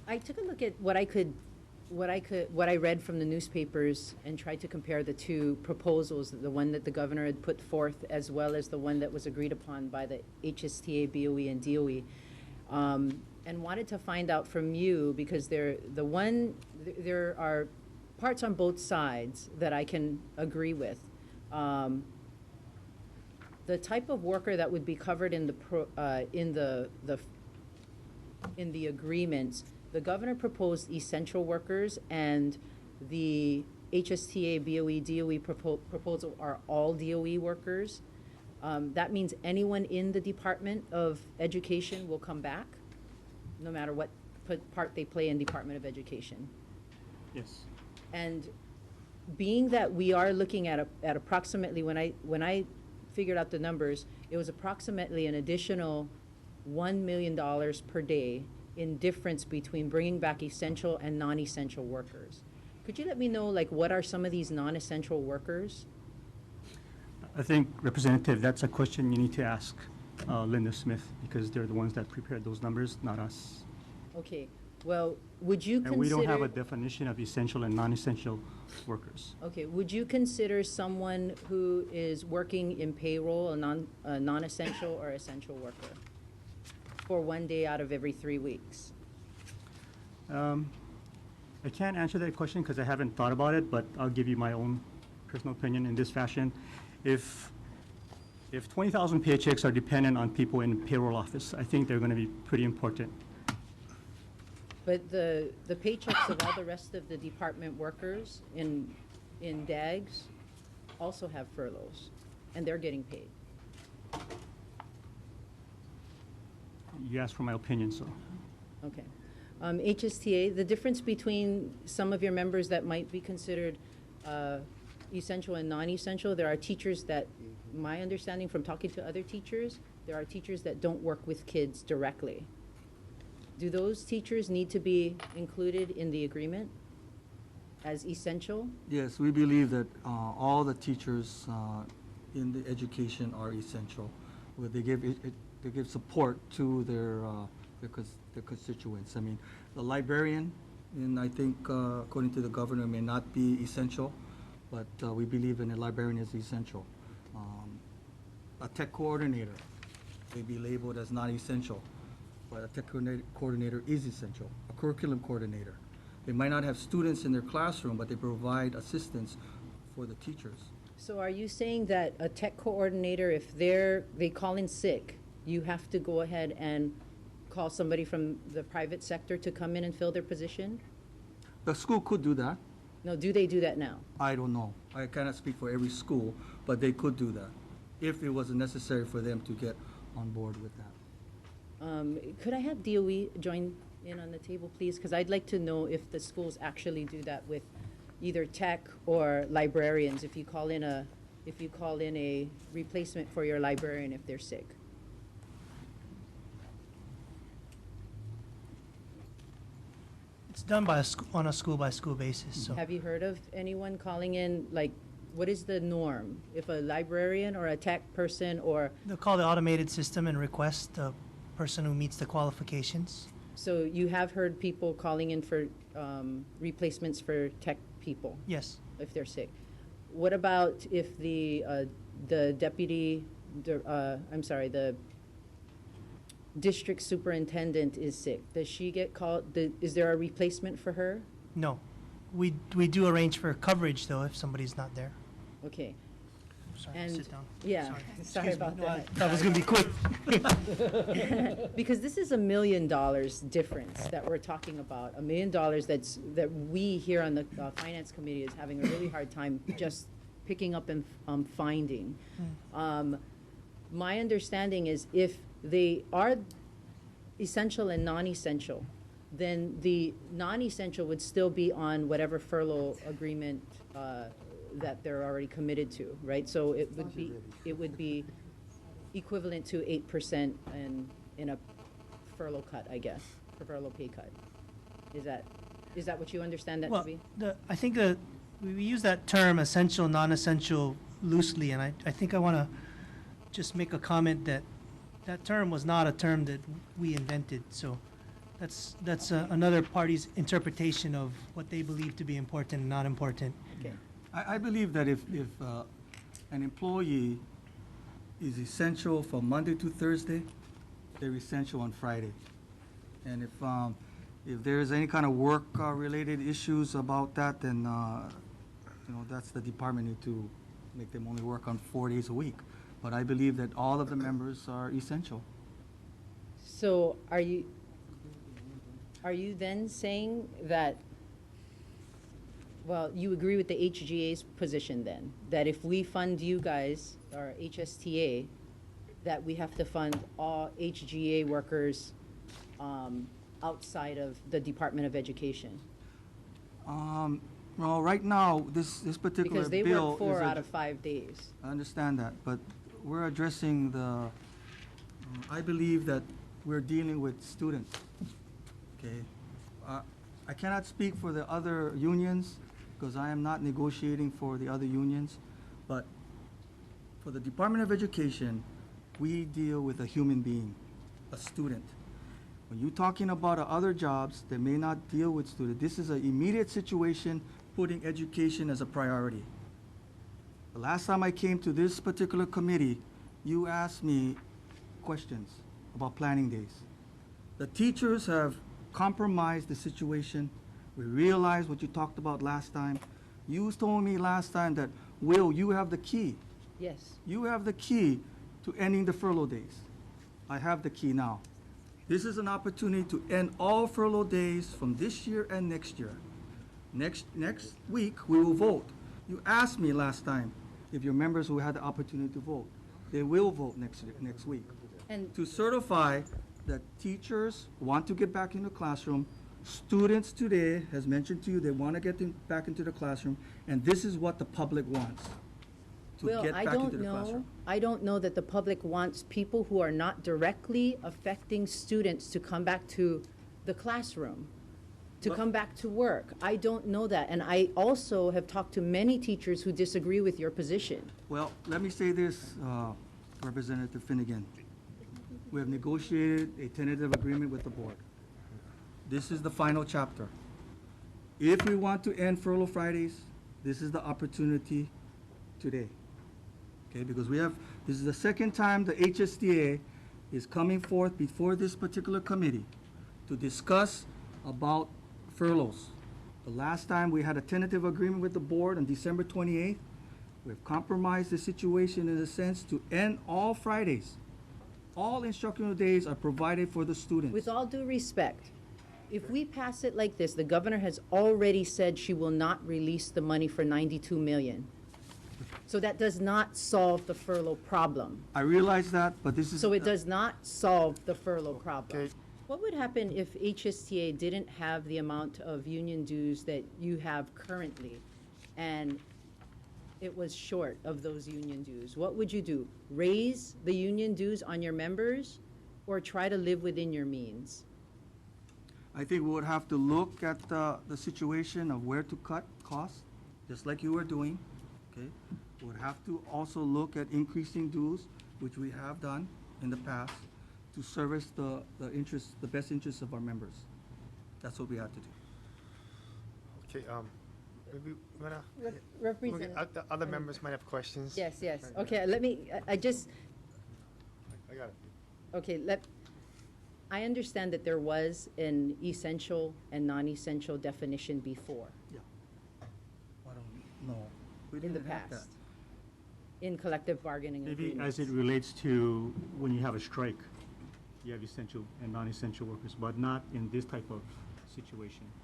I took a look at what I read from the newspapers and tried to compare the two proposals, the one that the governor had put forth as well as the one that was agreed upon by the HSTA, BOE, and DOE. And wanted to find out from you, because there are parts on both sides that I can agree with. The type of worker that would be covered in the agreements, the governor proposed essential workers, and the HSTA, BOE, DOE proposal are all DOE workers. That means anyone in the Department of Education will come back, no matter what part they play in Department of Education. Yes. And being that we are looking at approximately, when I figured out the numbers, it was approximately an additional $1 million per day in difference between bringing back essential and non-essential workers. Could you let me know, like, what are some of these non-essential workers? I think, Representative, that's a question you need to ask Linda Smith, because they're the ones that prepared those numbers, not us. Okay, well, would you consider... And we don't have a definition of essential and non-essential workers. Okay, would you consider someone who is working in payroll a non-essential or essential worker for 1 day out of every 3 weeks? I can't answer that question because I haven't thought about it, but I'll give you my own personal opinion in this fashion. If 20,000 paychecks are dependent on people in the payroll office, I think they're going to be pretty important. But the paychecks of all the rest of the department workers in DAGs also have furloughs, and they're getting paid. You asked for my opinion, so. Okay. HSTA, the difference between some of your members that might be considered essential and non-essential, there are teachers that, my understanding from talking to other teachers, there are teachers that don't work with kids directly. Do those teachers need to be included in the agreement as essential? Yes, we believe that all the teachers in the education are essential. Where they give support to their constituents. I mean, the librarian, and I think according to the governor, may not be essential, but we believe in a librarian is essential. A tech coordinator may be labeled as not essential, but a tech coordinator is essential. A curriculum coordinator. They might not have students in their classroom, but they provide assistance for the teachers. So are you saying that a tech coordinator, if they call in sick, you have to go ahead and call somebody from the private sector to come in and fill their position? The school could do that. No, do they do that now? I don't know. I cannot speak for every school, but they could do that if it was necessary for them to get on board with that. Could I have DOE join in on the table, please? Because I'd like to know if the schools actually do that with either tech or librarians, if you call in a replacement for your librarian if they're sick. It's done on a school-by-school basis. So Have you heard of anyone calling in, like, what is the norm? If a librarian or a tech person or... they'll call the automated system and request the person who meets the qualifications. So you have heard people calling in for replacements for tech people? Yes. If they're sick. What about if the district superintendent is sick? Does she get called? Is there a replacement for her? No. We do arrange for coverage, though, if somebody's not there. Okay. Sorry, And sit down. yeah, sorry Excuse me. about No, that. That was going to be quick. Because this is $1 million difference that we're talking about. $1 million that we here on the Finance Committee is having a really hard time just picking up and finding. My understanding is if they are essential and non-essential, then the non-essential would still be on whatever furlough agreement that they're already committed to, right? So it would be equivalent to 8% in a furlough cut, I guess, a furlough pay cut. Is that what you understand that to be? I think we use that term essential, non-essential loosely, and I think I want to just make a comment that term was not a term that we invented. So That's another party's interpretation of what they believe to be important and not important. Okay. I believe that if an employee is essential from Monday to Thursday, they're essential on Friday. And if there's any kind of work related issues about that, then, that's the department need to make them only work on 4 days a week. But I believe that all of the members are essential. So are you then saying that, well, you agree with the HGA's position then, that if we fund you guys, or HSTA, that we have to fund all HGA workers outside of the Department of Education? Well, right now, this particular bill Because they is work 4 a- out of 5 days. I understand that, but we're addressing I believe that we're dealing with students, okay? I cannot speak for the other unions, because I am not negotiating for the other unions, but for the Department of Education, we deal with a human being, a student. When you're talking about other jobs that may not deal with students, this is an immediate situation, putting education as a priority. The last time I came to this particular committee, you asked me questions about planning days. The teachers have compromised the situation. We realized what you talked about last time. You told me last time that, Will, you have the key. Yes. You have the key to ending the furlough days. I have the key now. This is an opportunity to end all furlough days from this year and next year. Next week, we will vote. You asked me last time if your members who had the opportunity to vote. They will vote next week. And To certify that teachers want to get back in the classroom, students today has mentioned to you they want to get back into the classroom, and this is what the public wants, to Will, get I back into don't the know, classroom. I don't know that the public wants people who are not directly affecting students to come back to the classroom, to Well- come back to work. I don't know that. And I also have talked to many teachers who disagree with your position. Well, let me say this, Representative Finnegan. We have negotiated a tentative agreement with the board. This is the final chapter. If we want to end furlough Fridays, this is the opportunity today. Okay, because this is the second time the HSTA is coming forth before this particular committee to discuss about furloughs. The last time we had a tentative agreement with the board on December 28th. We've compromised the situation in a sense to end all Fridays. All instructional days are provided for the students. With all due respect, if we pass it like this, the governor has already said she will not release the money for 92 million. So that does not solve the furlough problem. I realize that, but this is. So it does not solve the furlough problem. Okay. What would happen if HSTA didn't have the amount of union dues that you have currently, and it was short of those union dues? What would you do? Raise the union dues on your members, or try to live within your means? I think we would have to look at the situation of where to cut costs, just like you were doing, okay? We would have to also look at increasing dues, which we have done in the past, to service the best interests of our members. That's what we have to do. Okay, maybe we wanna, Representative. the other members might have questions. Yes, yes. Okay, let me, I just, I got it. okay, I understand that there was an essential and non-essential definition before, Yeah. I don't know. We in the didn't have that. past, in collective bargaining Maybe agreements. as it relates to when you have a strike, you have essential and non-essential workers, but not in this type of situation.